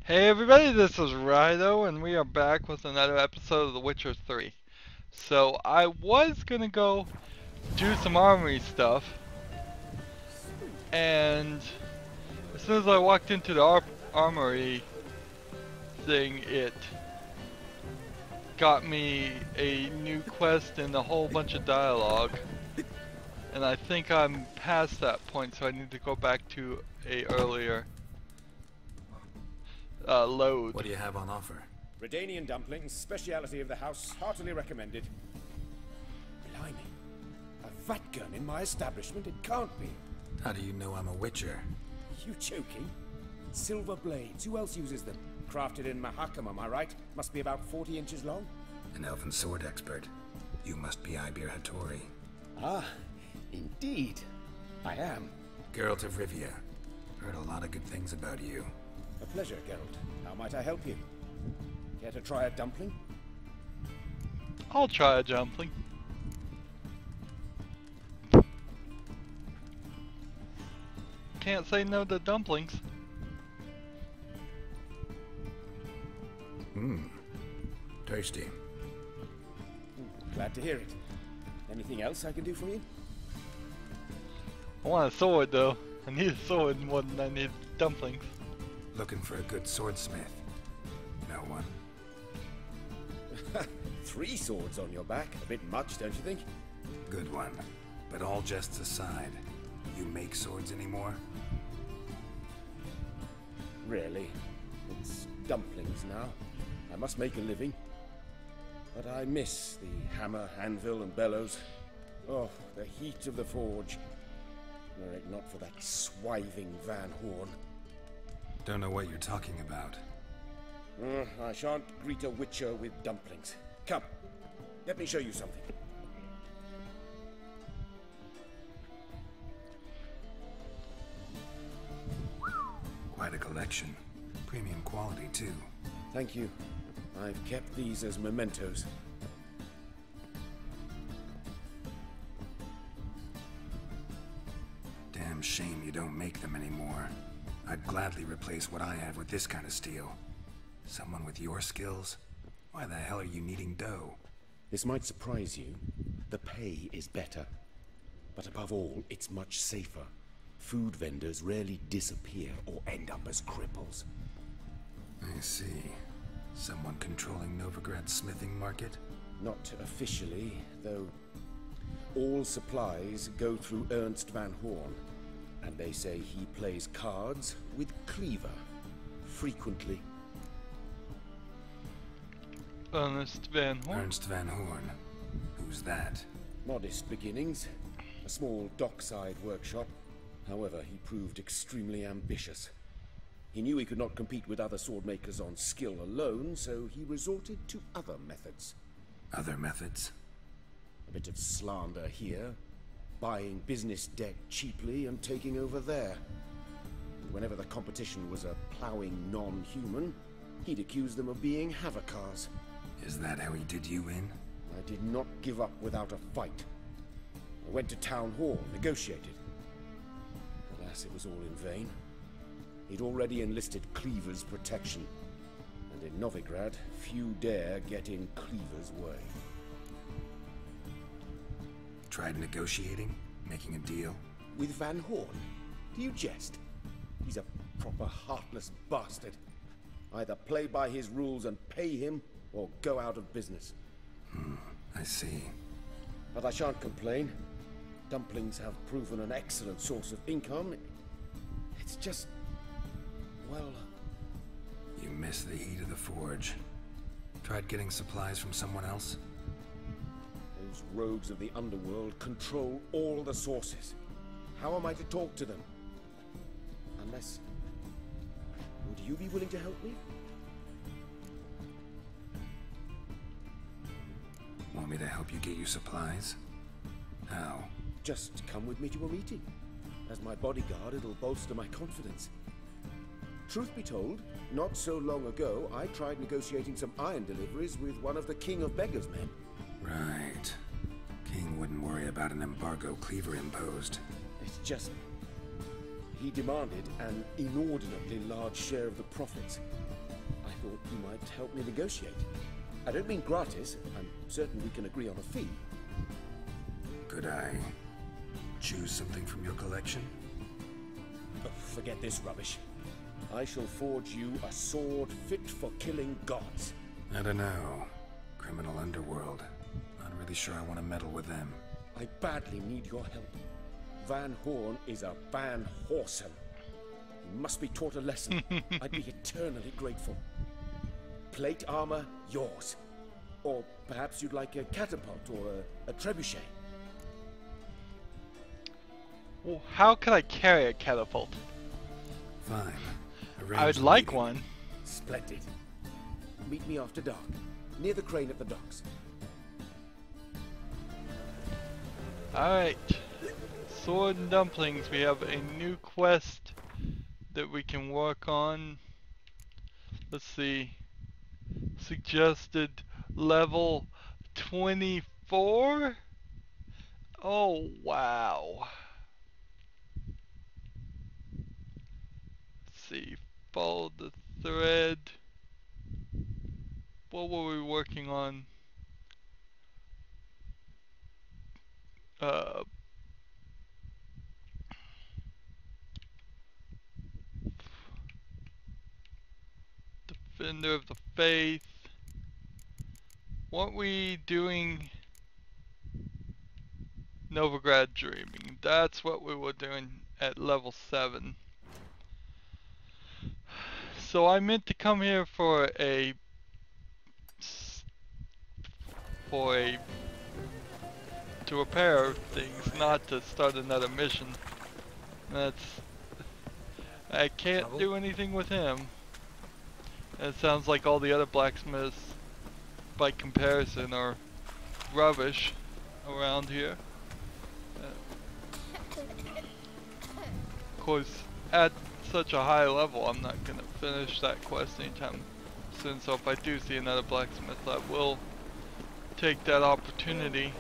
Hey everybody, this is Rydo, and we are back with another episode of The Witcher 3. So, I was gonna go do some armory stuff, and as soon as I walked into the armory thing, it got me a new quest and a whole bunch of dialogue. And I think I'm past that point, so I need to go back to a earlier load. What do you have on offer? Redanian dumplings, speciality of the house, heartily recommended. Blimey, a vat gun in my establishment? It can't be. How do you know I'm a witcher? You joking? Silver blades, who else uses them? Crafted in Mahakam, am I right? Must be about 40 inches long? An elven sword expert. You must be Ibir Hattori. Ah, indeed. I am. Geralt of Rivia. Heard a lot of good things about you. A pleasure, Geralt. How might I help you? Care to try a dumpling? I'll try a dumpling. Can't say no to dumplings. Tasty. Glad to hear it. Anything else I can do for you? I want a sword though. I need a sword more than I need dumplings. Looking for a good swordsmith. No one. 3 swords on your back. A bit much, don't you think? Good one. But all jests aside, you make swords anymore? Really? It's dumplings now. I must make a living. But I miss the hammer, anvil, and bellows. Oh, the heat of the forge. Were it not for that swiving Van Horn. Don't know what you're talking about. I shan't greet a witcher with dumplings. Come, let me show you something. Quite a collection. Premium quality, too. Thank you. I've kept these as mementos. Damn shame you don't make them anymore. I'd gladly replace what I have with this kind of steel. Someone with your skills? Why the hell are you needing dough? This might surprise you. The pay is better. But above all, it's much safer. Food vendors rarely disappear or end up as cripples. I see. Someone controlling Novigrad's smithing market? Not officially, though all supplies go through Ernst Van Horn. And they say he plays cards with Cleaver. Frequently. Ernst Van Horn. Ernst Van Horn. Who's that? Modest beginnings. A small dockside workshop. However, he proved extremely ambitious. He knew he could not compete with other swordmakers on skill alone, so he resorted to other methods. Other methods? A bit of slander here, buying business debt cheaply and taking over there. And whenever the competition was a ploughing non-human, he'd accuse them of being Havocars. Is that how he did you in? I did not give up without a fight. I went to Town Hall, negotiated. Alas, it was all in vain. He'd already enlisted Cleaver's protection. And in Novigrad, few dare get in Cleaver's way. Tried negotiating? Making a deal? With Van Horn? Do you jest? He's a proper heartless bastard. Either play by his rules and pay him, or go out of business. I see. But I shan't complain. Dumplings have proven an excellent source of income. It's just... well... You miss the heat of the forge. Tried getting supplies from someone else? Those rogues of the underworld control all the sources. How am I to talk to them? Unless... would you be willing to help me? Want me to help you get you supplies? How? Just come with me to a meeting. As my bodyguard, it'll bolster my confidence. Truth be told, not so long ago, I tried negotiating some iron deliveries with one of the King of Beggars' men. Right. King wouldn't worry about an embargo Cleaver imposed. It's just... he demanded an inordinately large share of the profits. thought you might help me negotiate. I don't mean gratis. I'm certain we can agree on a fee. Could I choose something from your collection? Oh, forget this rubbish. I shall forge you a sword fit for killing gods. I don't know. Criminal underworld. Not really sure I want to meddle with them. I badly need your help. Van Horn is a Van Horsen. He must be taught a lesson. I'd be eternally grateful. Plate armor, yours. Or perhaps you'd like a catapult or a trebuchet. Well, how could I carry a catapult? Fine. I would like one. Splendid. Meet me after dark, near the crane at the docks. Alright. Sword and dumplings, we have a new quest that we can work on. Let's see. Suggested level 24? Oh, wow. Let's see. Follow the thread. What were we working on? Defender of the Faith. Weren't we doing Novigrad Dreaming? That's what we were doing at level 7. So I meant to come here for a to repair things, not to start another mission. I can't do anything with him. And it sounds like all the other blacksmiths, by comparison, are rubbish around here. Of course, at such a high level, I'm not gonna finish that quest anytime soon. So if I do see another blacksmith, I will take that opportunity.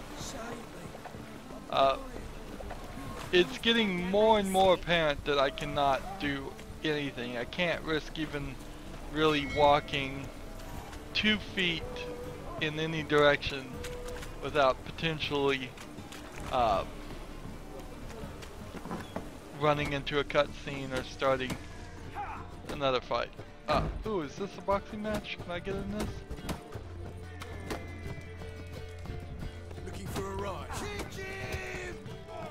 It's getting more and more apparent that I cannot do anything. I can't risk even really walking 2 feet in any direction without potentially running into a cutscene or starting another fight. Ooh, is this a boxing match? Can I get in this? Looking for a ride.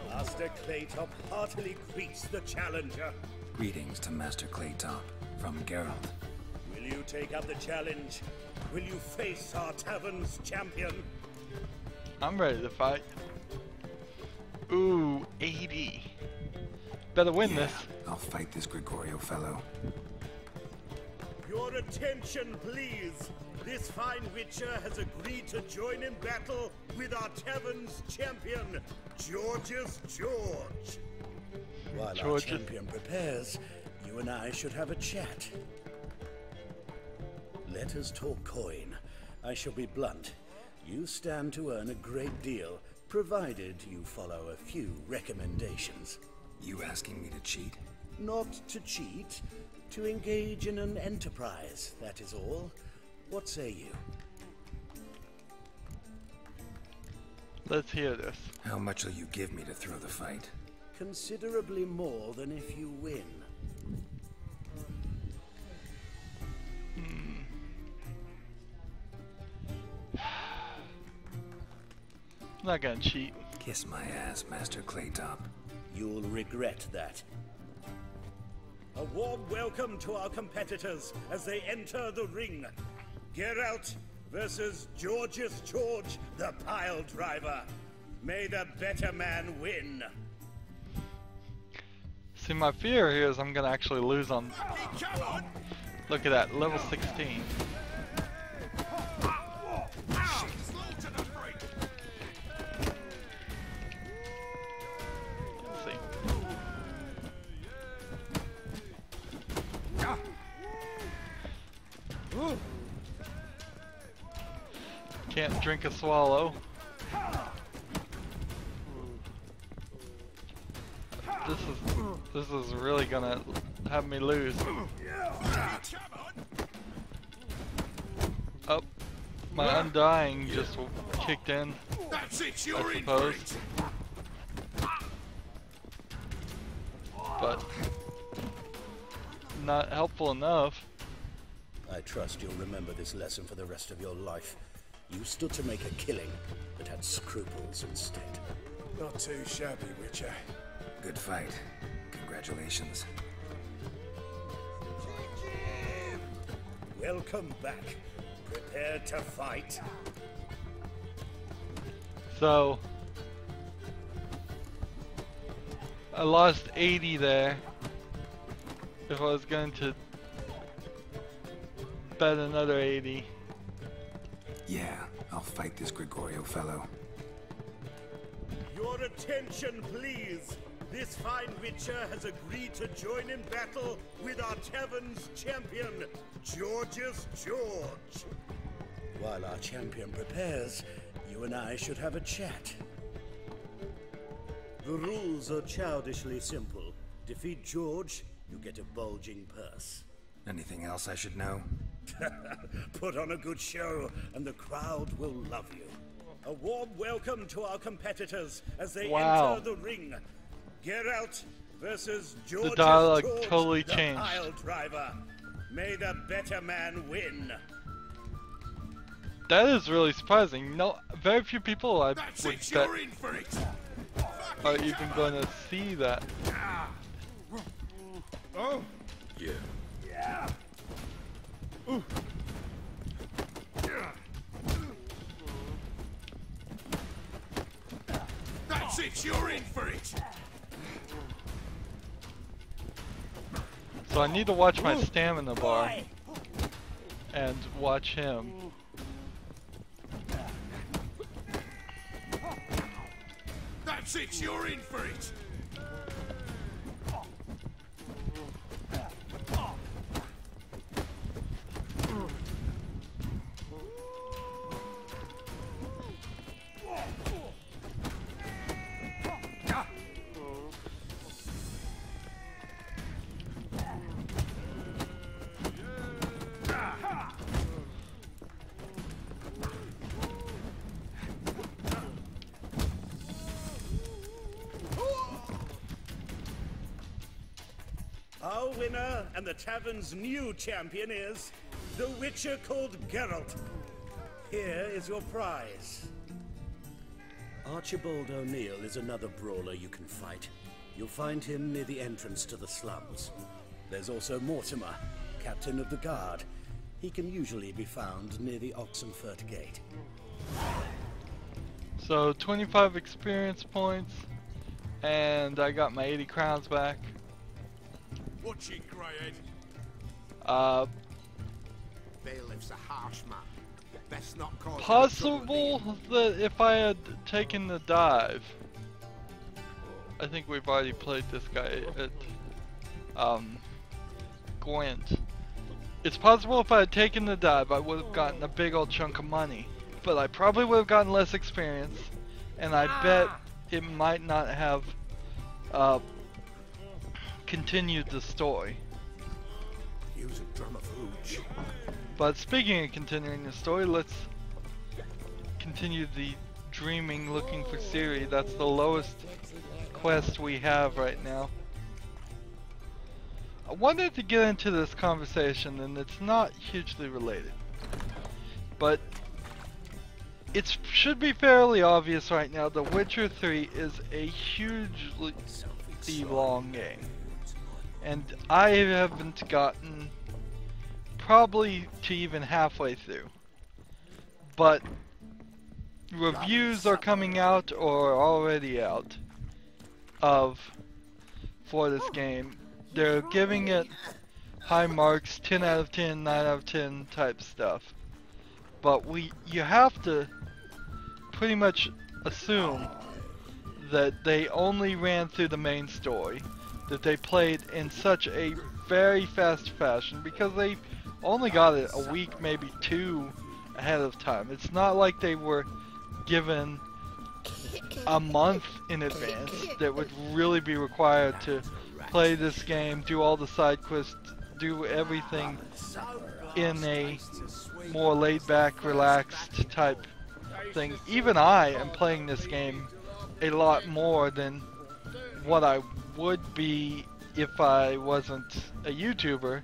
Master Claytop heartily greets the challenger. Greetings to Master Claytop from Geralt. Will you take up the challenge? Will you face our tavern's champion? I'm ready to fight. Ooh, 80. Better win this. I'll fight this Gregorio fellow. Your attention, please. This fine witcher has agreed to join in battle with our tavern's champion, George's George. While our champion prepares, you and I should have a chat. Let us talk coin. I shall be blunt. You stand to earn a great deal, provided you follow a few recommendations. You asking me to cheat? Not to cheat, to engage in an enterprise, that is all. What say you? Let's hear this. How much will you give me to throw the fight? Considerably more than if you win. I'm not gonna cheat. Kiss my ass, Master Claytop. You'll regret that. A warm welcome to our competitors as they enter the ring. Geralt versus George's George, the pile driver. May the better man win. See, my fear here is I'm gonna actually lose on. Look at that, level 16. Let's see. Can't drink a swallow. This is really gonna have me lose. Oh, my undying just kicked in, That's it, I you're in for suppose. it. But not helpful enough. I trust you'll remember this lesson for the rest of your life. You stood to make a killing, but had scruples instead. Not too shabby, Witcher. Good fight. Congratulations. Welcome back. Prepare to fight. So I lost 80 there. If I was going to bet another 80. Yeah, I'll fight this Gregorio fellow. Your attention, please. This fine Witcher has agreed to join in battle with our tavern's champion, Georgius George. While our champion prepares, you and I should have a chat. The rules are childishly simple. Defeat George, you get a bulging purse. Anything else I should know? Put on a good show, and the crowd will love you. A warm welcome to our competitors as they enter the ring. Geralt versus Georgius dialogue George, totally the changed. pile driver. May the better man win. That is really surprising. No, very few people I That's would it, bet you're in for it. are even going to see that. Oh, Yeah. that's it, you're in for it. So I need to watch my stamina bar and watch him. That's it, you're in for it. Our winner and the tavern's new champion is the Witcher called Geralt. Here is your prize. Archibald O'Neill is another brawler you can fight. You'll find him near the entrance to the slums. There's also Mortimer, captain of the guard. He can usually be found near the Oxenfurt Gate. So 25 experience points, and I got my 80 crowns back. Watch it, Greyhead. Bailiff's a harsh man. Best not cause Possible that if I had taken the dive, I think we've already played this guy at Gwent. It's possible if I had taken the dive, I would have gotten a big old chunk of money, but I probably would have gotten less experience, and I bet it might not have continued the story. Use a drum of hooch. But speaking of continuing the story, let's continue the dreaming looking for Ciri. That's the lowest quest we have right now. I wanted to get into this conversation, and it's not hugely related, but it should be fairly obvious right now that Witcher 3 is a hugely long game, and I haven't gotten probably to even halfway through, but reviews are coming out or are already out for this game. They're giving it high marks, 10 out of 10, 9 out of 10 type stuff, but you have to pretty much assume that they only ran through the main story, that they played in such a very fast fashion, because they only got it a week, maybe two ahead of time. It's not like they were given a month in advance that would really be required to play this game, do all the side quests do everything in a more laid-back, relaxed type thing. Even I am playing this game a lot more than what I would be if I wasn't a YouTuber.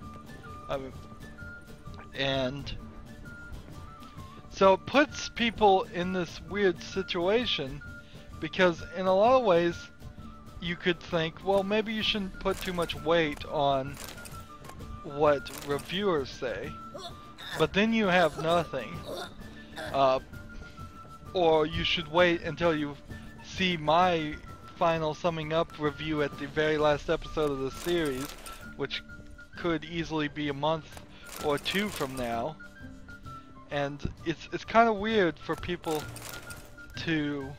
And so it puts people in this weird situation, because in a lot of ways you could think, well, maybe you shouldn't put too much weight on what reviewers say, but then you have nothing. Or you should wait until you see my final summing up review at the very last episode of the series, which could easily be a month or two from now. And it's kind of weird for people to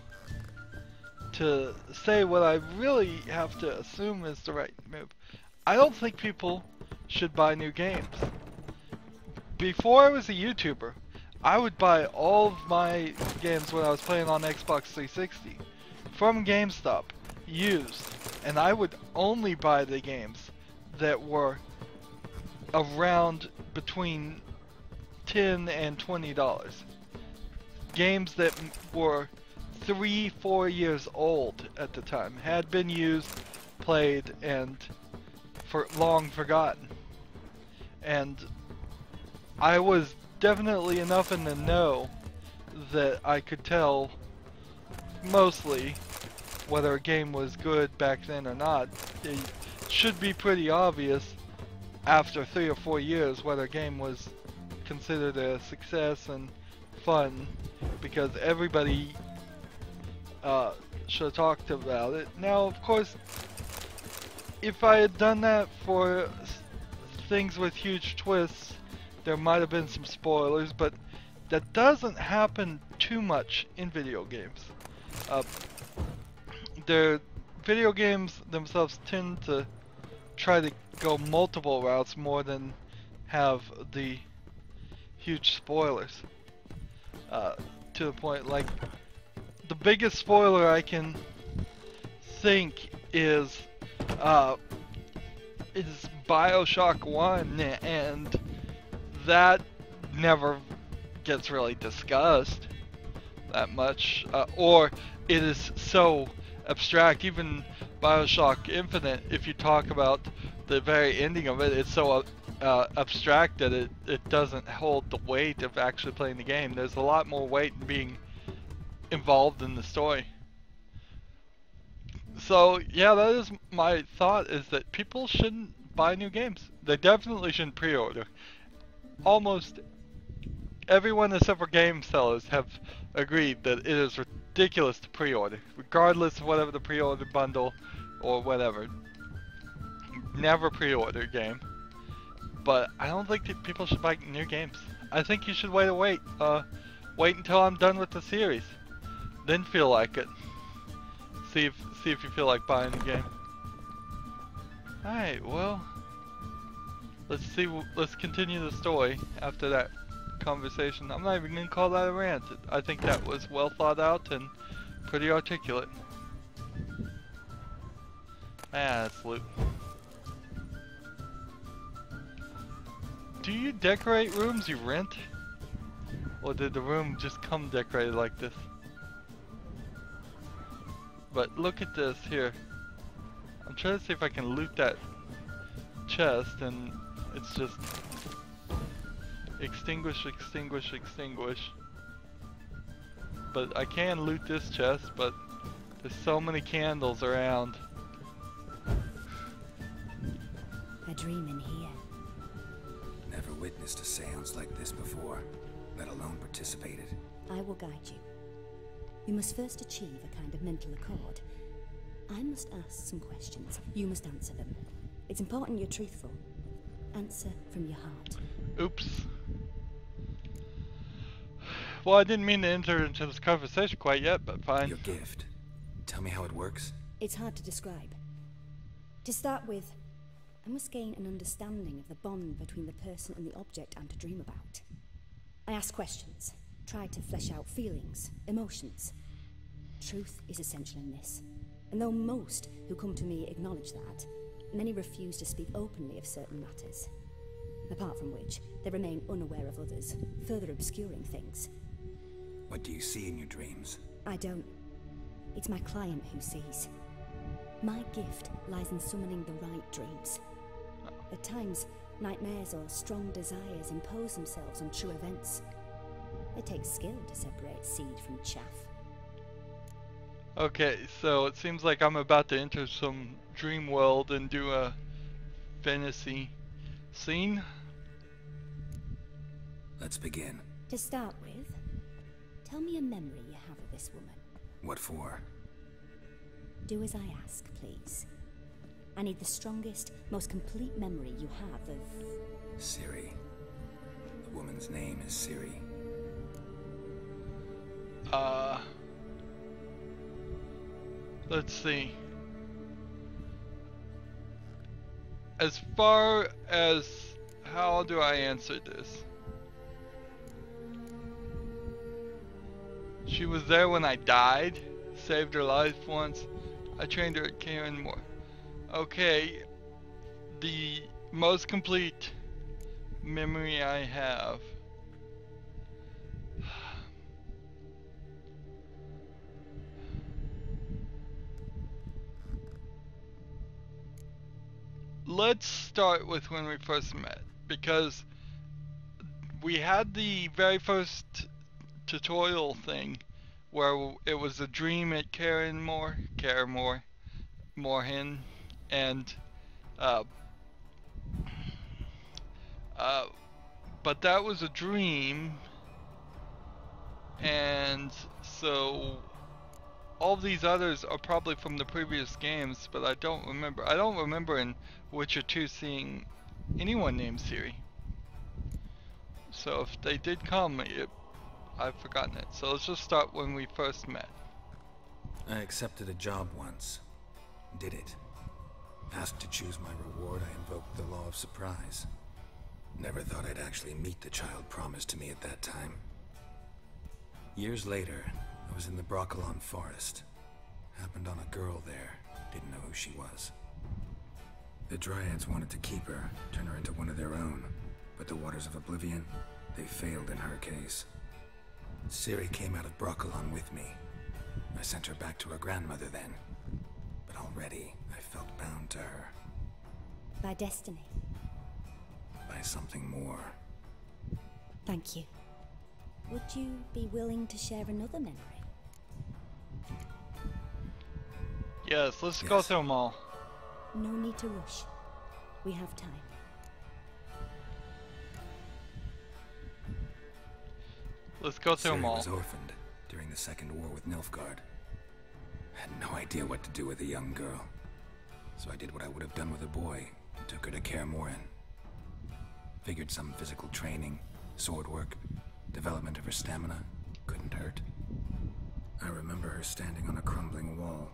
say what I really have to assume is the right move. I don't think people should buy new games. Before I was a YouTuber, I would buy all of my games when I was playing on Xbox 360 from GameStop, used, and I would only buy the games that were around between $10 and $20. Games that were 3-4 years old at the time, had been used, played, and long forgotten. And I was definitely enough in the know that I could tell mostly whether a game was good back then or not. It should be pretty obvious after 3 or 4 years whether a game was considered a success and fun, because everybody should have talked about it. Now, of course, if I had done that for things with huge twists, there might have been some spoilers, but that doesn't happen too much in video games. The video games themselves tend to try to go multiple routes more than have the huge spoilers. To the point, like, the biggest spoiler I can think is BioShock 1, and that never gets really discussed that much, or it is so abstract. Even BioShock Infinite, if you talk about the very ending of it, it's so abstract that it doesn't hold the weight of actually playing the game. There's a lot more weight in being involved in the story. So yeah, that is my thought, is that people shouldn't buy new games. They definitely shouldn't pre-order. Almost everyone except for game sellers have agreed that it is ridiculous to pre-order, regardless of whatever the pre-order bundle or whatever. Never pre-order a game. But I don't think that people should buy new games. I think you should wait until I'm done with the series, then feel like it. See if you feel like buying a game. Alright, well, let's continue the story after that conversation. I'm not even gonna call that a rant. I think that was well thought out and pretty articulate. That's loot. Do you decorate rooms you rent? Or did the room just come decorated like this? But look at this here. I'm trying to see if I can loot that chest, and it's just extinguish, extinguish, extinguish. But I can loot this chest, but there's so many candles around. A dream in here. Never witnessed a seance like this before, let alone participated. I will guide you. You must first achieve a kind of mental accord. I must ask some questions. You must answer them. It's important you're truthful. Answer from your heart. Oops. Well, I didn't mean to enter into this conversation quite yet, but fine. Your gift. Tell me how it works. It's hard to describe. To start with, I must gain an understanding of the bond between the person and the object I'm to dream about. I ask questions, try to flesh out feelings, emotions. Truth is essential in this, and though most who come to me acknowledge that, many refuse to speak openly of certain matters. Apart from which, they remain unaware of others, further obscuring things. What do you see in your dreams? I don't. It's my client who sees. My gift lies in summoning the right dreams. At times, nightmares or strong desires impose themselves on true events. It takes skill to separate seed from chaff. Okay, so it seems like I'm about to enter some dream world and do a fantasy scene. Let's begin. To start with, tell me a memory you have of this woman. What for? Do as I ask, please. I need the strongest, most complete memory you have of... Ciri. The woman's name is Ciri. Let's see. As far as how do I answer this? She was there when I died, saved her life once. I trained her at Karen Moore. Okay, the most complete memory I have. Let's start with when we first met, because we had the very first tutorial thing where it was a dream at Moorhen, and but that was a dream, and so all these others are probably from the previous games, but I don't remember. I don't remember in Witcher 2 seeing anyone named Ciri. So if they did come, I've forgotten it. So let's just start when we first met. I accepted a job once. Did it. Asked to choose my reward, I invoked the law of surprise. Never thought I'd actually meet the child promised to me at that time. Years later, I was in the Broccolon forest. Happened on a girl there. Didn't know who she was. The Dryads wanted to keep her, turn her into one of their own. But the Waters of Oblivion, they failed in her case. Ciri came out of Broccolon with me. I sent her back to her grandmother then. But already, I felt bound to her. By destiny. By something more. Thank you. Would you be willing to share another memory? Yes, let's go through them all. No need to rush. We have time. Let's go through them Ciri all. was orphaned during the Second War with Nilfgaard. Had no idea what to do with a young girl. So I did what I would have done with a boy and took her to Kaer Morhen. Figured some physical training, sword work, development of her stamina couldn't hurt. I remember her standing on a crumbling wall.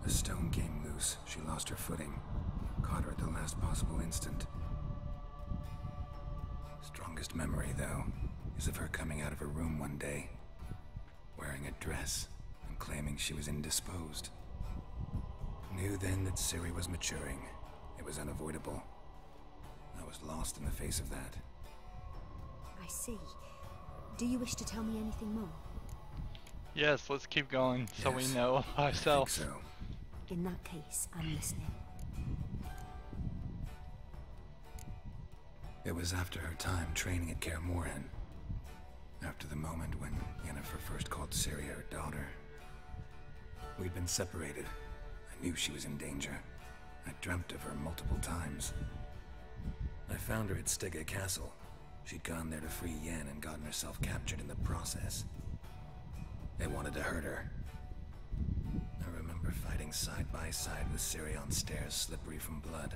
A stone came loose, she lost her footing. Caught her at the last possible instant. Strongest memory, though, is of her coming out of her room one day, wearing a dress and claiming she was indisposed. Knew then that Ciri was maturing. It was unavoidable. I was lost in the face of that. I see. Do you wish to tell me anything more? Yes, let's keep going so we Yes, know ourselves. I think so. In that case, I'm listening. It was after her time training at Kaer Morhen. After the moment when Yennefer first called Ciri her daughter. We'd been separated. I knew she was in danger. I dreamt of her multiple times. I found her at Stege Castle. She'd gone there to free Yen and gotten herself captured in the process. They wanted to hurt her. I remember fighting side by side with Ciri on stairs slippery from blood.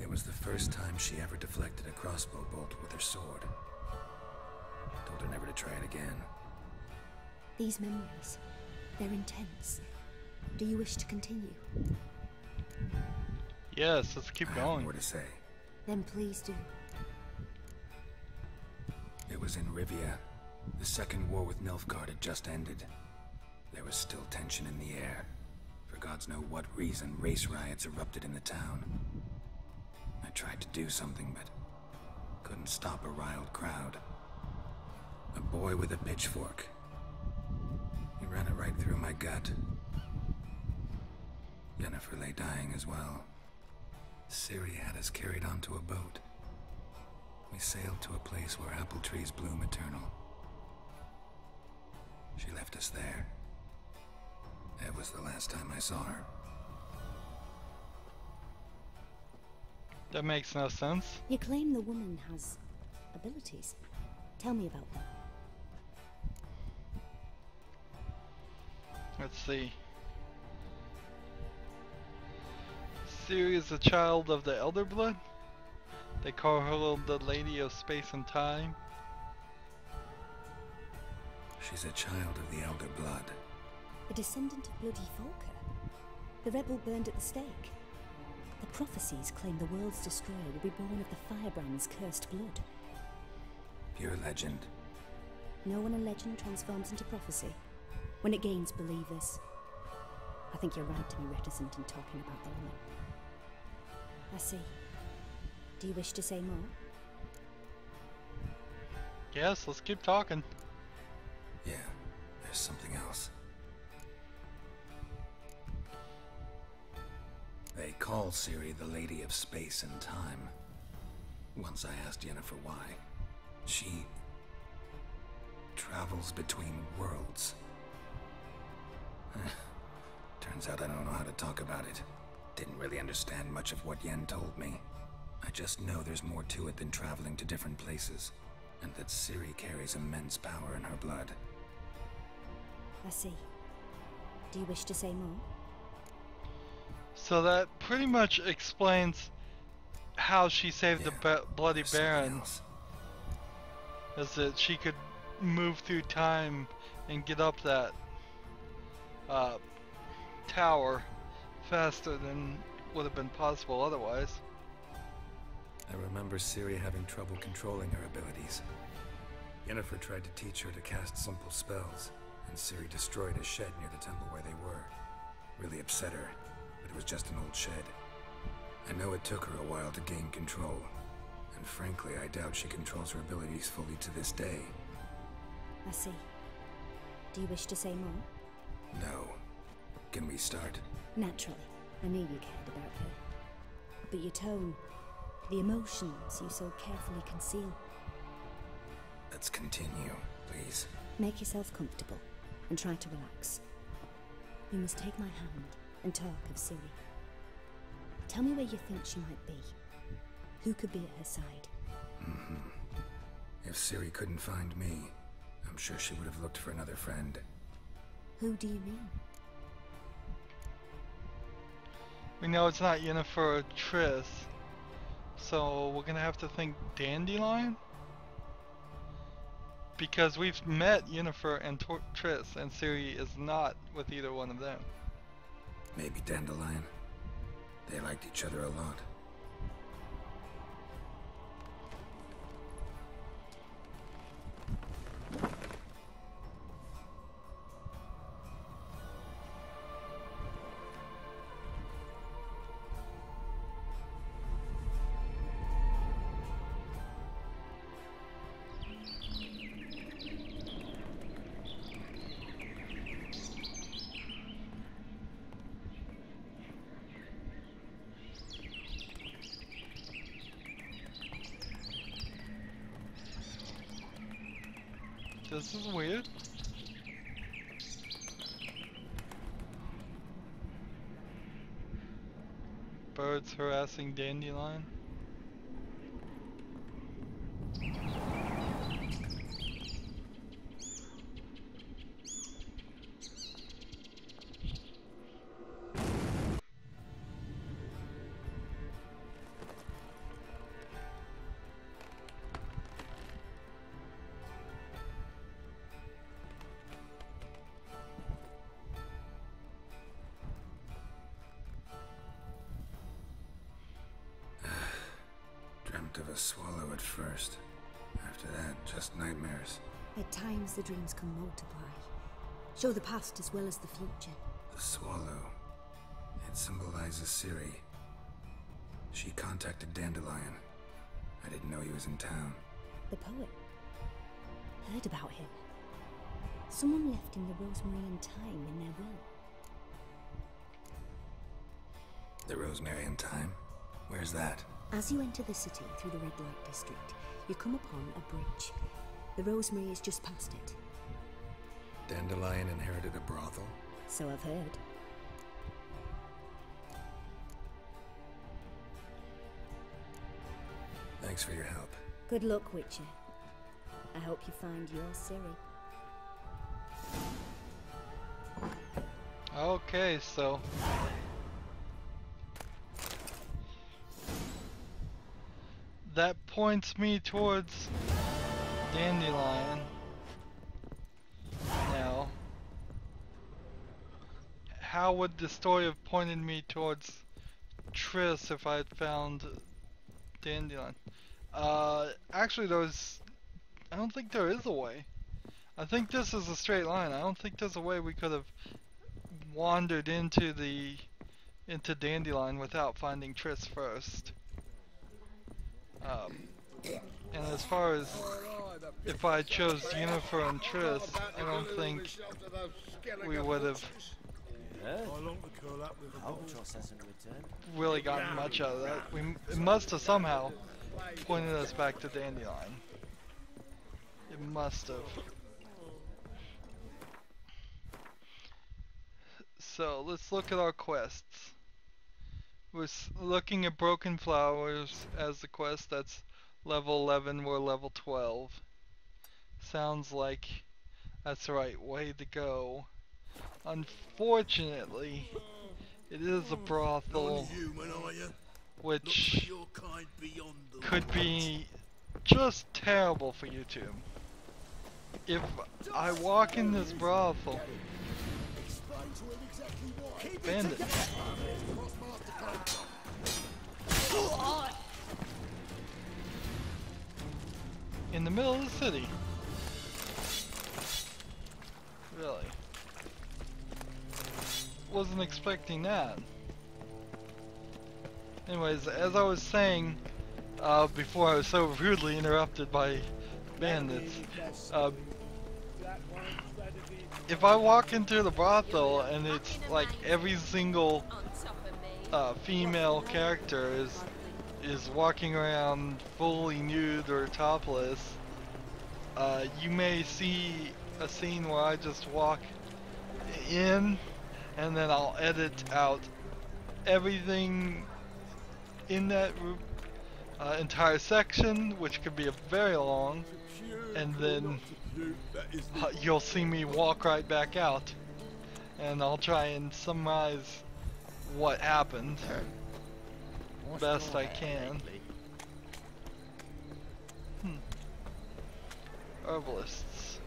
It was the first time she ever deflected a crossbow bolt with her sword. Told her never to try it again. These memories, they're intense. Do you wish to continue? Yes, let's keep I have going. more to say. Then please do. It was in Rivia. The Second War with Nilfgaard had just ended. There was still tension in the air. For gods know what reason, race riots erupted in the town. I tried to do something, but couldn't stop a riled crowd. A boy with a pitchfork. He ran it right through my gut. Yennefer lay dying as well. Ciri had us carried onto a boat. We sailed to a place where apple trees bloom eternal. She left us there. That was the last time I saw her. That makes no sense. You claim the woman has abilities. Tell me about them. Let's see. Ciri is a child of the Elder Blood. They call her the Lady of Space and Time. She's a child of the Elder Blood. A descendant of bloody Volker. The rebel burned at the stake. The prophecies claim the world's destroyer will be born of the Firebrand's cursed blood. Pure legend. Know when a legend transforms into prophecy? When it gains believers. I think you're right to be reticent in talking about the woman. I see. Do you wish to say more? Yes, let's keep talking. Yeah, there's something else. They call Ciri the Lady of Space and Time. Once I asked Yennefer why. She travels between worlds. Turns out I don't know how to talk about it. Didn't really understand much of what Yen told me. I just know there's more to it than traveling to different places, and that Ciri carries immense power in her blood. I see. Do you wish to say more? So that pretty much explains how she saved Yeah, the Bloody there's something Baron. else. Is that she could move through time and get up that tower faster than would have been possible otherwise. I remember Ciri having trouble controlling her abilities. Yennefer tried to teach her to cast simple spells, and Ciri destroyed a shed near the temple where they were. Really upset her, but it was just an old shed. I know it took her a while to gain control, and frankly, I doubt she controls her abilities fully to this day. I see. Do you wish to say more? No. Can we start? Naturally. I knew you cared about her. But your tone, the emotions you so carefully conceal. Let's continue, please. Make yourself comfortable and try to relax. You must take my hand and talk of Ciri. Tell me where you think she might be. Who could be at her side? If Ciri couldn't find me, I'm sure she would have looked for another friend. Who do you mean? We know it's not Yennefer or Triss, so we're gonna have to think Dandelion? Because we've met Yennefer and Triss, and Ciri is not with either one of them. Maybe Dandelion. They liked each other a lot. This is weird. Birds harassing Dandelion. Of a swallow at first. After that, just nightmares. At times the dreams can multiply. Show the past as well as the future. The swallow. It symbolizes Ciri. She contacted Dandelion. I didn't know he was in town. The poet. Heard about him. Someone left him the Rosemary Time in their will. The Rosemary Time? Where's that? As you enter the city through the red light district, you come upon a bridge. The Rosemary is just past it. Dandelion inherited a brothel? So I've heard. Thanks for your help. Good luck, Witcher. I hope you find your Ciri. Okay, so that points me towards Dandelion. Now, how would the story have pointed me towards Triss if I had found Dandelion? Actually, I don't think there is a way. I think this is a straight line. I don't think there's a way we could have wandered into Dandelion without finding Triss first. And as far as if I chose Yennefer and Triss, I don't think we would have really gotten much out of that. It must have somehow pointed us back to Dandelion. It must have. So let's look at our quests. We're looking at Broken Flowers as the quest. That's level 11, we're level 12. Sounds like that's the right way to go. Unfortunately, it is a brothel, which could be just terrible for YouTube. If I walk in this brothel, bandit. In the middle of the city. Really? Wasn't expecting that. Anyways, as I was saying, before I was so rudely interrupted by bandits, if I walk into the brothel and it's like every single female character is walking around fully nude or topless, you may see a scene where I just walk in and then I'll edit out everything in that entire section, which could be a very long, and then you'll see me walk right back out, and I'll try and summarize what happened best I can. Herbalists.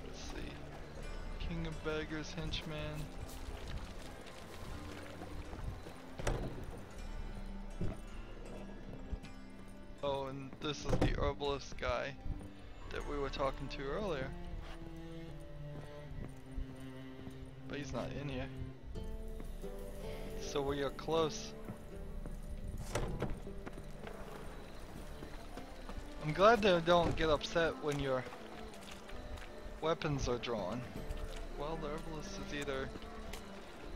Let's see. King of Beggars, Henchman. Oh, and this is the herbalist guy that we were talking to earlier. But he's not in here. So we are close. I'm glad they don't get upset when your weapons are drawn. Well, the herbalist is either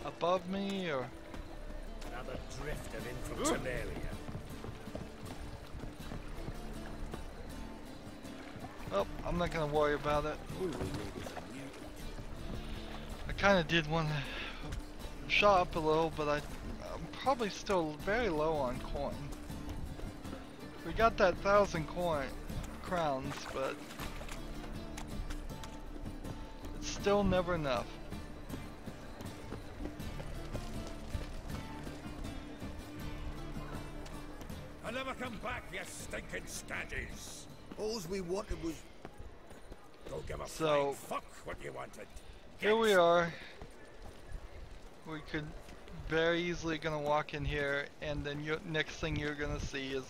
above me or... Another drifter in from Temeria. Oh, I'm not gonna worry about it. I kinda did want to shop a little, but I'm probably still very low on coin. We got that 1,000 crowns, but it's still never enough. I'll never come back, you stinking scaddies. All we wanted was... Don't give a flying fuck what you wanted. Here we are. We could very easily gonna walk in here, and then next thing you're gonna see is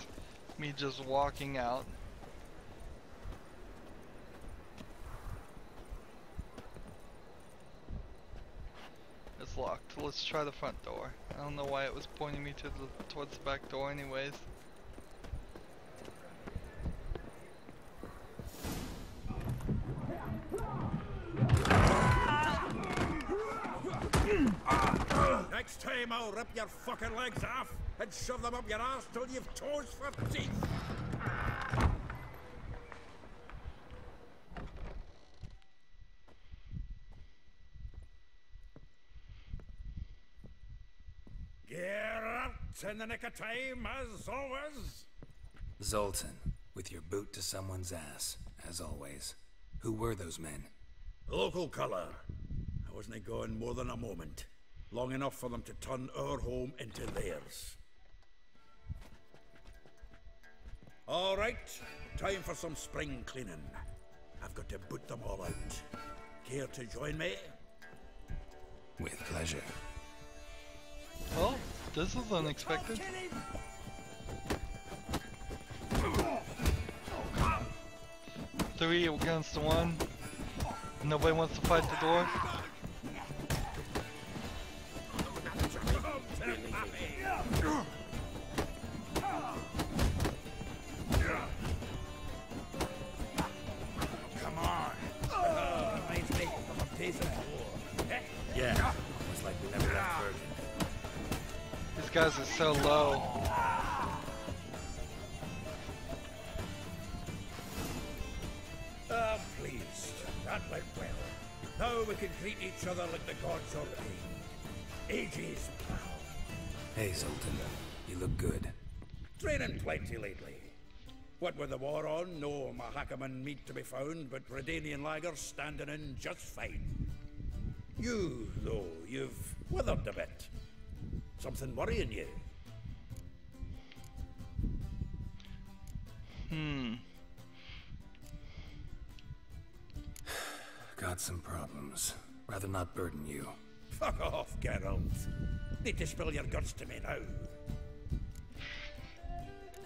me just walking out. It's locked. Let's try the front door. I don't know why it was pointing me towards the back door anyways. Next time I'll rip your fucking legs off and shove them up your ass till you've toes for teeth. Geralt, in the nick of time, as always. Zoltan, with your boot to someone's ass, as always. Who were those men? Local colour. I wasn't gone more than a moment. Long enough for them to turn our home into theirs. All right, time for some spring cleaning. I've got to boot them all out. Care to join me? With pleasure. Well, this is unexpected. 3 against 1. Nobody wants to fight the door. Come on. Reminds me of a piece of war. Yeah, almost like we never left Virgin. These guys are so low. Ah, please. That went well. Now we can greet each other like the gods ordained. Ages, pal. Hey, Zoltan. You look good. Training plenty lately. What with the war on, no Mahakaman meat to be found, but Redanian lagers standing in just fine. You, though, you've withered a bit. Something worrying you? Got some problems. Rather not burden you. Fuck off, Geralt. Need to spill your guts to me now.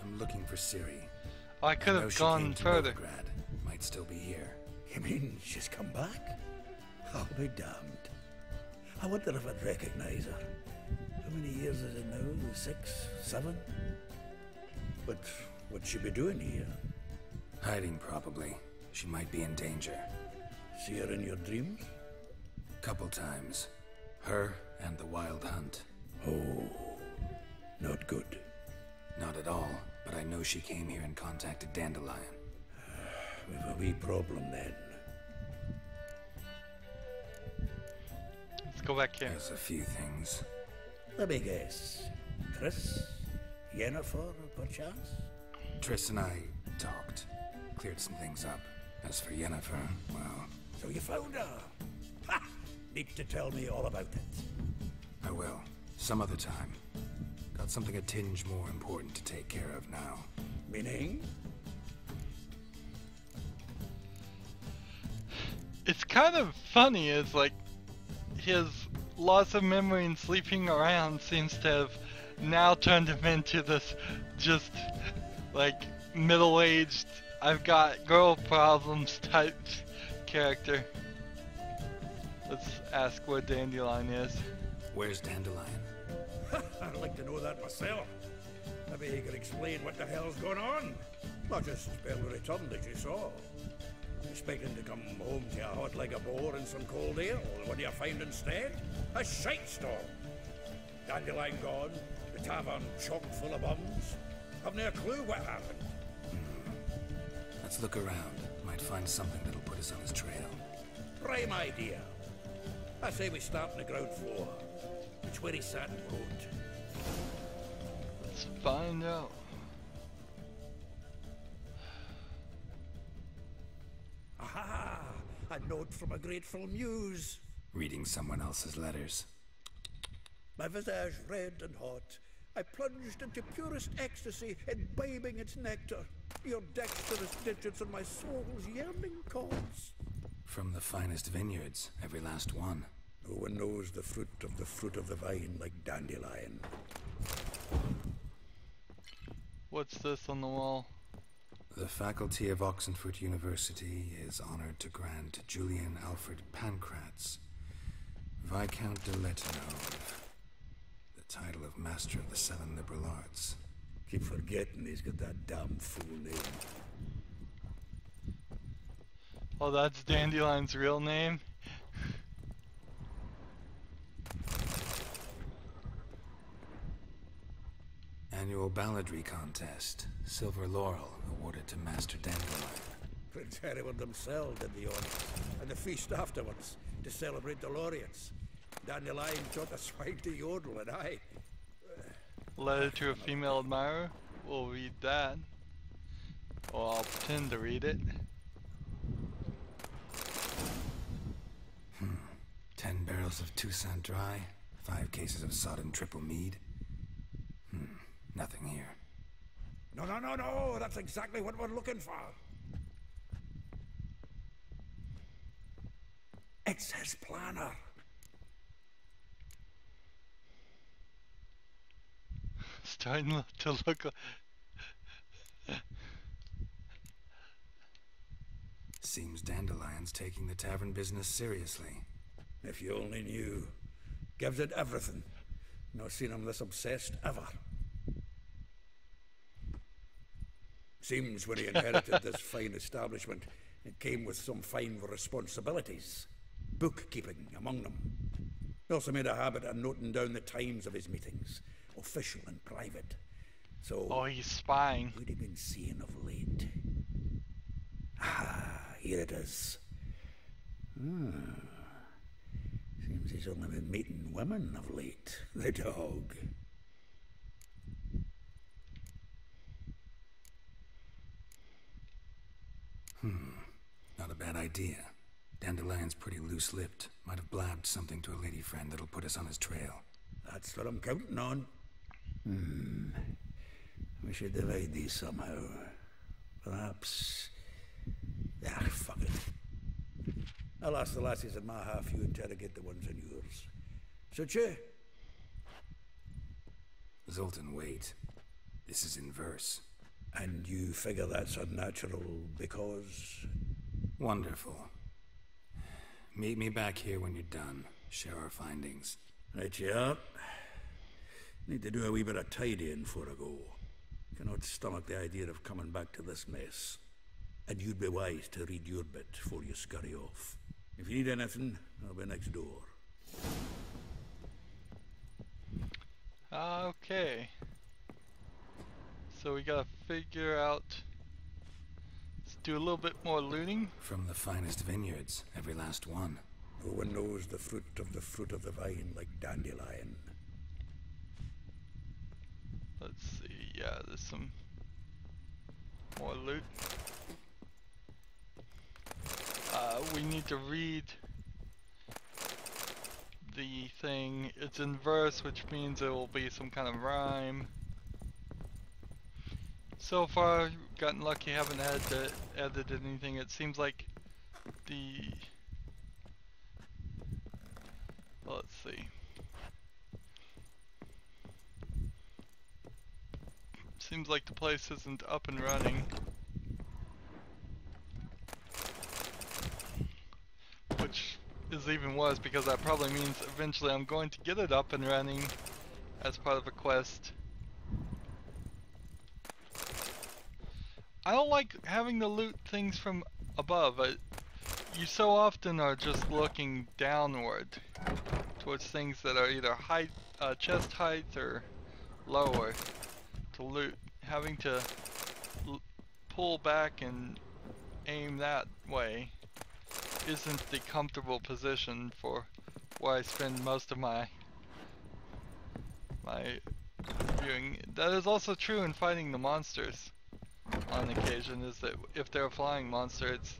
I'm looking for Ciri. I could know have she gone came to further. Novigrad. Might still be here. You mean she's come back? I'll be damned. I wonder if I'd recognize her. How many years is it now? 6, 7? But what'd she be doing here? Hiding, probably. She might be in danger. See her in your dreams? Couple times. Her and the Wild Hunt. Oh, not good. Not at all, but I know she came here and contacted Dandelion. We've a wee problem then. Let's go back here. There's a few things. Let me guess. Triss? Yennefer, perchance? Triss and I talked. Cleared some things up. As for Yennefer, well... So you found her? Ha! Need to tell me all about it. I will. Some other time. Got something a tinge more important to take care of now. Meaning? It's kind of funny, it's like his loss of memory and sleeping around seems to have now turned him into this just like middle-aged, I've got girl problems type character. Let's ask where Dandelion is. Where's Dandelion? I'd like to know that myself. Maybe he could explain what the hell's going on. Not just barely returned as you saw. Expecting to come home to a hot like a boar and some cold ale. What do you find instead? A shite storm. Dandelion gone, the tavern chock full of bums. Haven't a clue what happened. Let's look around. Might find something that'll put us on his trail. Prime idea. I say we start on the ground floor. It's where he sat and wrote. Let's find out. Aha! A note from a grateful muse. Reading someone else's letters. My visage red and hot, I plunged into purest ecstasy, imbibing its nectar. Your dexterous digits on my soul's yearning chords. From the finest vineyards, every last one. No one knows the fruit of the vine like Dandelion. What's this on the wall? The faculty of Oxenford University is honored to grant Julian Alfred Pancratz, Viscount de Letenove, the title of Master of the Seven Liberal Arts. Keep forgetting he's got that damn fool name. Oh, that's Dandelion's real name? balladry contest. Silver laurel awarded to Master Dandelion. Prince Hereward himself did the honors, and the feast afterwards, to celebrate the laureates. Dandelion taught the swine to yodel, and I... Letter to a female admirer? We'll read that. Or I'll pretend to read it. 10 barrels of Toussaint Dry, 5 cases of sodden triple mead. Nothing here. No, that's exactly what we're looking for. It's his planner. Starting to look. Seems Dandelion's taking the tavern business seriously. If you only knew. Gives it everything. Not seen him this obsessed ever. Seems when he inherited this fine establishment, it came with some fine responsibilities. Bookkeeping among them. He also made a habit of noting down the times of his meetings, official and private. So, Oh, he's spying. what have he been seeing of late? Ah, here it is. Seems he's only been meeting women of late. The dog. Not a bad idea. Dandelion's pretty loose-lipped. Might have blabbed something to a lady friend that'll put us on his trail. That's what I'm counting on. We should divide these somehow. Perhaps... Ah, fuck it. I'll ask the lassies in my half, you interrogate the ones in yours. Suit you? Zoltan, wait. This is in verse. And you figure that's unnatural because... Wonderful. Meet me back here when you're done. Share our findings. Right you are. Need to do a wee bit of tidying before I go. Cannot stomach the idea of coming back to this mess. And you'd be wise to read your bit before you scurry off. If you need anything, I'll be next door. Okay. So we gotta figure out. Let's do a little bit more looting. From the finest vineyards, every last one. No one knows the fruit of the vine like Dandelion. Let's see. Yeah, there's some more loot. We need to read the thing. It's in verse, which means it will be some kind of rhyme. So far, gotten lucky, haven't had to edit anything. It seems like the... Let's see. Seems like the place isn't up and running. Which is even worse because that probably means eventually I'm going to get it up and running as part of a quest. I don't like having to loot things from above. You so often are just looking downward towards things that are either height, chest height or lower to loot. Having to pull back and aim that way isn't the comfortable position for where I spend most of my viewing. That is also true in fighting the monsters. On occasion, is that if they're a flying monster, it's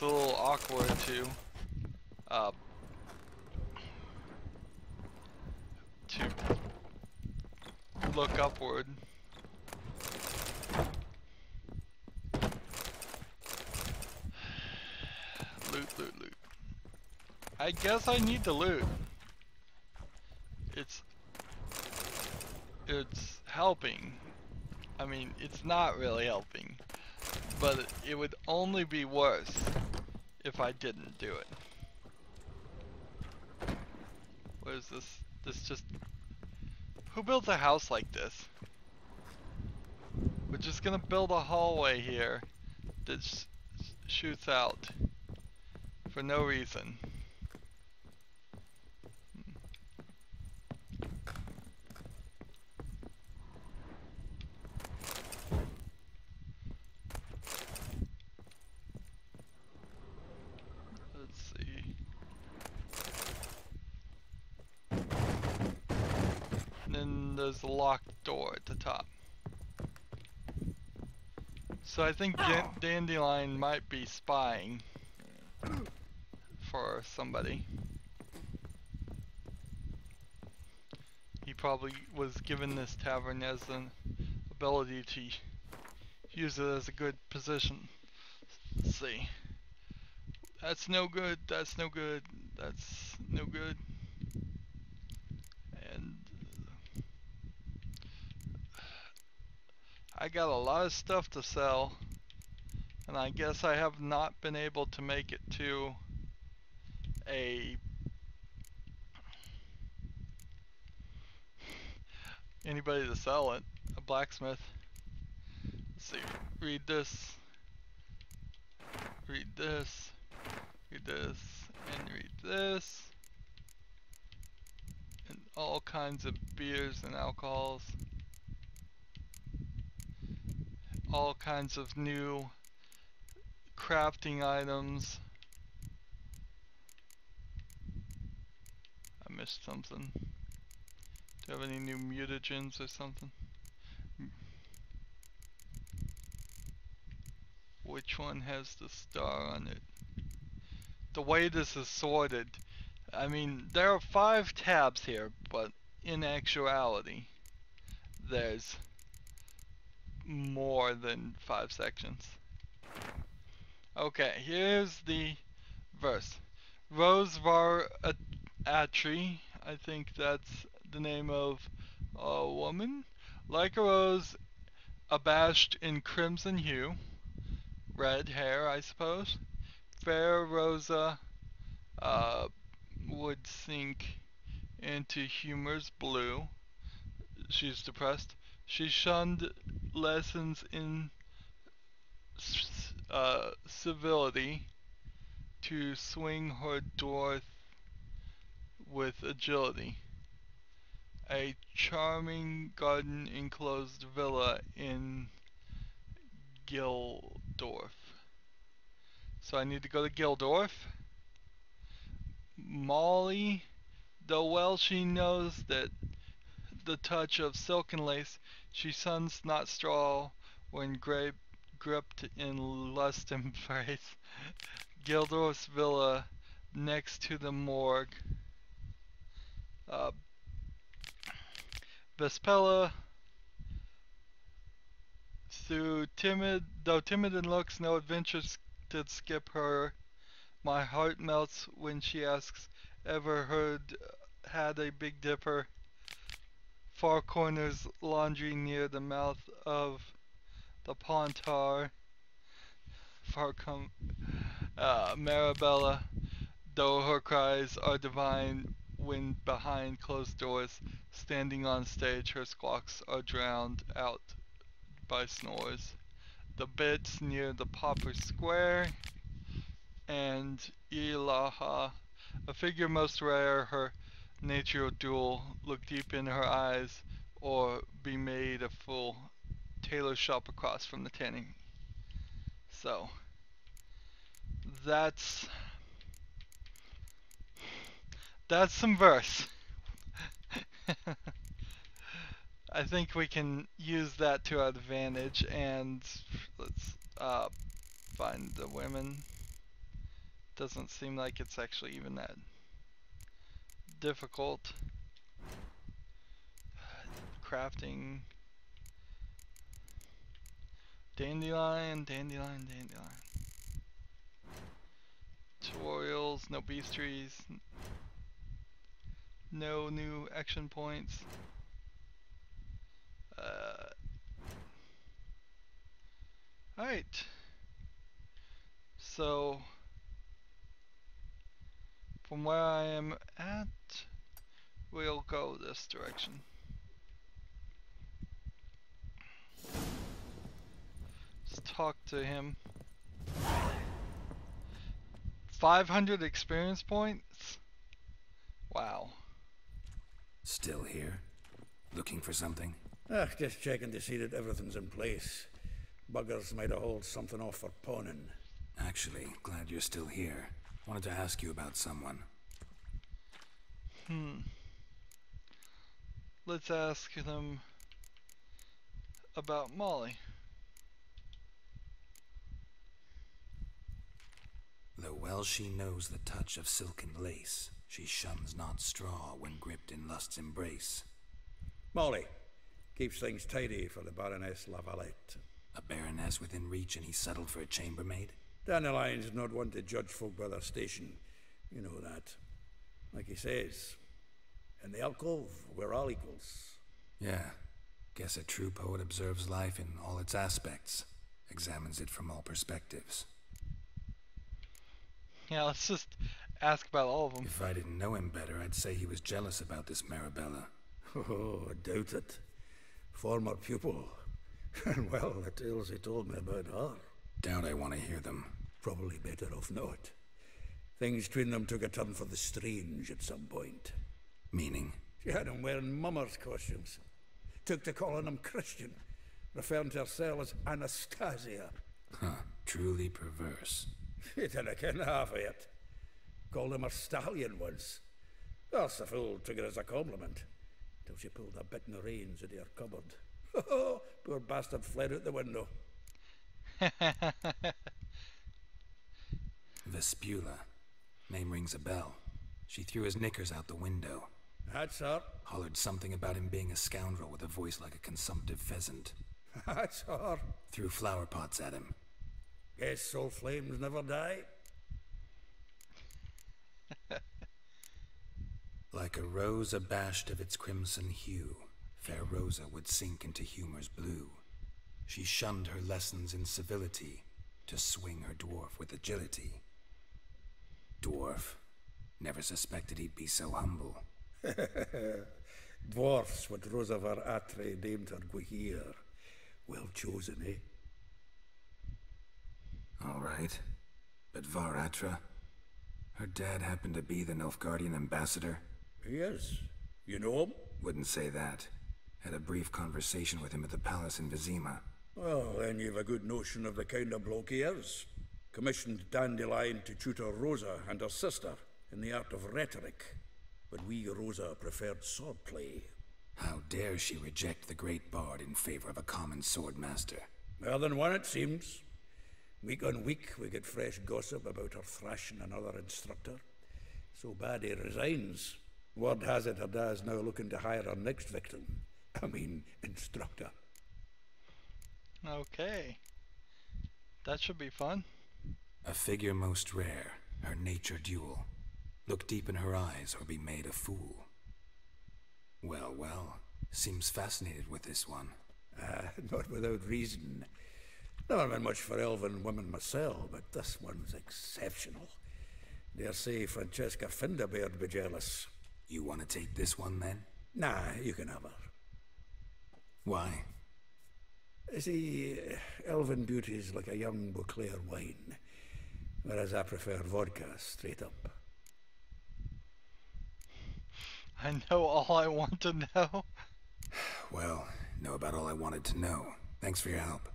a little awkward to look upward. Loot. I guess I need to loot. It's helping. I mean, it's not really helping, but it would only be worse if I didn't do it. What is this? This just... Who builds a house like this? We're just gonna build a hallway here that shoots out for no reason. there's a locked door at the top. So I think Dandelion might be spying for somebody. He probably was given this tavern as an ability to use it as a good position. Let's see. That's no good, that's no good, that's no good. And I got a lot of stuff to sell, and I guess I have not been able to make it to anybody to sell it. A blacksmith. Let's see. Read this. Read this. Read this. And read this. And all kinds of beers and alcohols. All kinds of new crafting items. I missed something. Do you have any new mutagens or something? Which one has the star on it? The way this is sorted, I mean, there are 5 tabs here, but in actuality, there's more than 5 sections. Okay, here's the verse. Rose var Atri, I think that's the name of a woman. Like a rose, abashed in crimson hue, red hair, I suppose. Fair Rosa would sink into humor's blue. She's depressed. She shunned lessons in civility to swing her door with agility. A charming garden enclosed villa in Gildorf. So I need to go to Gildorf. Molly, though well she knows that the touch of silken lace she shuns not straw when gripped in lust embrace. Gildorf's villa next to the morgue. Vespella, though timid in looks, no adventures did skip her. My heart melts when she asks, ever had a Big Dipper? Far corners laundry near the mouth of the Pontar. Marabella, though her cries are divine when behind closed doors, standing on stage, her squawks are drowned out by snores. The bits near the Popper Square, and Ilaha, a figure most rare, her natural dual, look deep in her eyes, or be made a fool. Tailor shop across from the tanning. So, that's some verse. I think we can use that to our advantage, and let's find the women. Doesn't seem like it's actually even that difficult. Crafting. Dandelion. Tutorials, no beastries. No new action points. Alright. So, from where I am at, we'll go this direction. Let's talk to him. 500 experience points? Wow. Still here? Looking for something? Just checking to see that everything's in place. Buggers might have hauled something off for pawning. Actually, glad you're still here. Wanted to ask you about someone. let's ask them about Molly. Though well she knows the touch of silken lace, she shuns not straw when gripped in lust's embrace. Molly keeps things tidy for the Baroness Lavalette. A baroness within reach, and he settled for a chambermaid? Dandelion's not one to judge folk by their station. You know that. Like he says, in the alcove, we're all equals. Yeah. Guess a true poet observes life in all its aspects, examines it from all perspectives. Yeah, let's just ask about all of them. If I didn't know him better, I'd say he was jealous about this Marabella. Oh, I doubt it. Former pupil. And well, the tales he told me about her. Doubt I want to hear them. Probably better off not. Things between them took a turn for the strange at some point. Meaning? She had him wearing mummers' costumes. Took to calling him Christian, referring to herself as Anastasia. Huh, truly perverse. He didn't ken half of it. Called him a stallion once. That's the fool took it as a compliment, till she pulled a bit in the reins into her cupboard. Oh, poor bastard fled out the window. Vespula. Name rings a bell. She threw his knickers out the window. That's her. Hollered something about him being a scoundrel with a voice like a consumptive pheasant. That's her. Threw flower pots at him. Guess soul flames never die. Like a rose abashed of its crimson hue, fair Rosa would sink into humor's blue. She shunned her lessons in civility, to swing her dwarf with agility. Dwarf. Never suspected he'd be so humble. Dwarfs what Rosa var Atre named her Guihir. Well chosen, eh? All right. But Var Atra? Her dad happened to be the Nilfgaardian ambassador? He is. You know him? Wouldn't say that. Had a brief conversation with him at the palace in Vizima. Well, then you've a good notion of the kind of bloke he is. Commissioned Dandelion to tutor Rosa and her sister in the art of rhetoric. But we Rosa preferred swordplay. How dare she reject the great bard in favor of a common swordmaster? More than one, it seems. Week on week, we get fresh gossip about her thrashing another instructor. So bad he resigns. Word has it her dad's now looking to hire her next victim. I mean, instructor. Okay. That should be fun. A figure most rare, her nature dual. Look deep in her eyes or be made a fool. Well, well, seems fascinated with this one. Not without reason. Never been much for elven women myself, but this one's exceptional. Dare say Francesca Finderbeard be jealous. You want to take this one, then? Nah, you can have her. Why? See, elven beauty's like a young Beauclair wine, whereas I prefer vodka straight up. I know all I want to know. Well, know about all I wanted to know. Thanks for your help.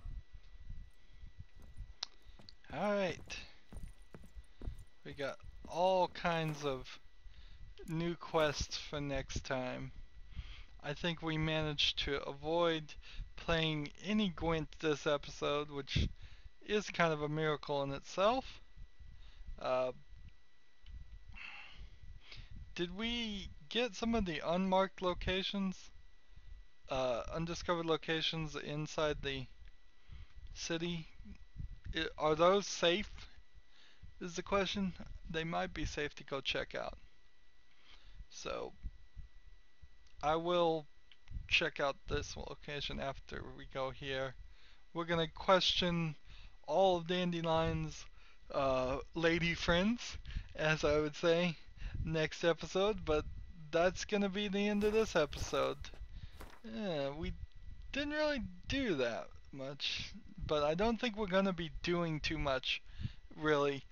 Alright. We got all kinds of new quests for next time. I think we managed to avoid playing any Gwent this episode, which is kind of a miracle in itself. Did we get some of the unmarked locations? Undiscovered locations inside the city? Are those safe? Is the question. They might be safe to go check out. So I will check out this location after we go here. We're gonna question all of Dandelion's lady friends, as I would say, next episode, but that's gonna be the end of this episode. Yeah, we didn't really do that much, but I don't think we're gonna be doing too much really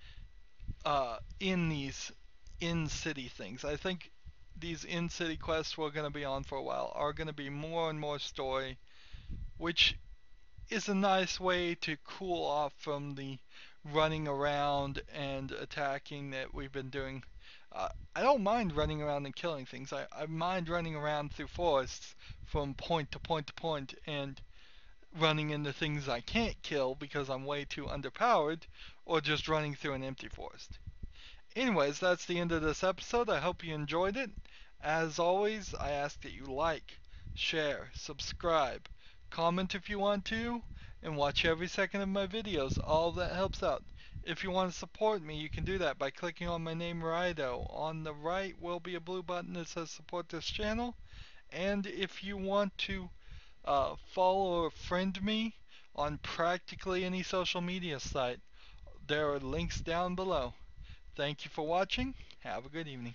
in these in-city things. I think these in-city quests we're going to be on for a while are going to be more and more story, which is a nice way to cool off from the running around and attacking that we've been doing I don't mind running around and killing things. I mind running around through forests from point to point to point and running into things I can't kill because I'm way too underpowered, or just running through an empty forest. Anyways, that's the end of this episode. I hope you enjoyed it. As always, I ask that you like, share, subscribe, comment if you want to, and watch every second of my videos. All of that helps out. If you want to support me, you can do that by clicking on my name, Rydo. On the right will be a blue button that says support this channel. And if you want to follow or friend me on practically any social media site, there are links down below. Thank you for watching. Have a good evening.